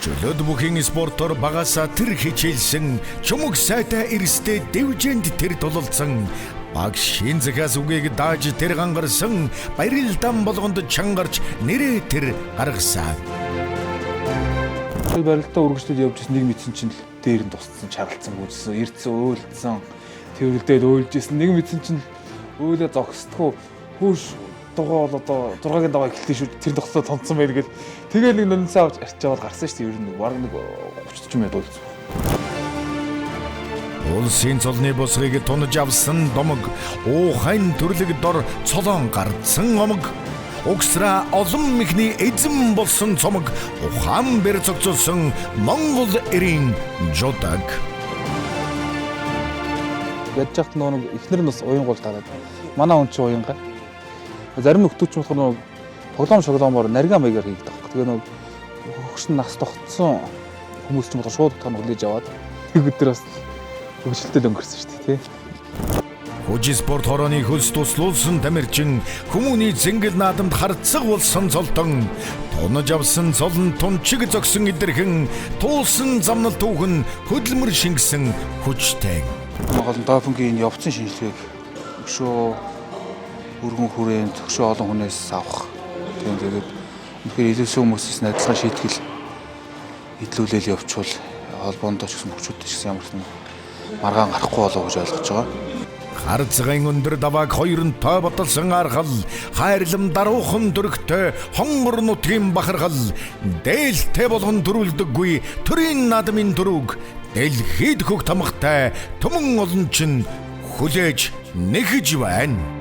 Чөлөөт бүхийн спортоор багасаа тэр хичээлсэн чумаг сайтай эрстэй дэвжээнд тэр тулалдсан баг шин захаас үгийг дааж тэр гангарсан баярлалдан болгонд чангарч нэрээ тэр гаргасан. Барилдаа үргэлжлээд явж ирсэн нэг мэдсэн чинь дээр нь тусцсан, чаргалцсан, үзсэн, ирдсэн, өөлдсөн, тэрвэрлдээд өөлжсэн. Нэг мэдсэн чинь өөлөө зогсдохгүй хөөш дугаа бол одоо 6-гийн даваа эхэлсэн шүү. Тэр тогтолцоо томцсон байл гэл. Тэгээ нэг нөнсөө авч арчаад гарсан шүү дээ. Ер нь баг нэг 30 минут болж. Улсын цолны босгыг тунаж авсан домог, уухайн төрлөг дор цолоон гардсан омог, угсраа олон мэхний эзэн болсон цомог, ухаан бэр цогцолсон Монгол эрийн жудаг. Ядж хат нэг эхнэр нь бас уян гол тараад. Манай хүн чи уянга. Зарим нөхдөөч болохоор тоглоом шоглоомоор нарийн маягаар хийгдэх баг. Тэгээ нэг хөгшин нас тогтсон хүмүүс ч юм бол шууд утгаар хүлээж аваад тэр өдөр бас хөгжилтэд өнгөрсөн шүү дээ, тий. Хүчи спорт хорооны хөлс туслуулсан тамирчин хүмүүний зингэл наадамд харцаг болсон цолтон тунаж авсан цолн тунчиг зогсон идэрхэн туулсан замнал түүхэн хөдөлмөр шингэсэн хүчтэй. Монгол допингийн явцсан шинжилгээг өшөө өргөн хүрээнд зөвшөө олон хүнээс авах. Тэгээд үнэхээр илүүсэн хүмүүсээс найдалгаа шийтгэл идлүүлэл явуучвал холбоонд ч гэсэн хүчтэй ч гэсэн ямар ч маргаан гарахгүй болов гэж ойлгож байгаа. Харцгайн өндөр давааг хоёр нь той баталсан аргал, хайрлам даруухан дөрөгтэй хонгор нутгийн бахархал, дээлтэй болгон төрүүлдэггүй төрийн наадмын дөрөг, дэлхийд хөх тамхтай түмэн олон чин хүлээж нэхэж байна.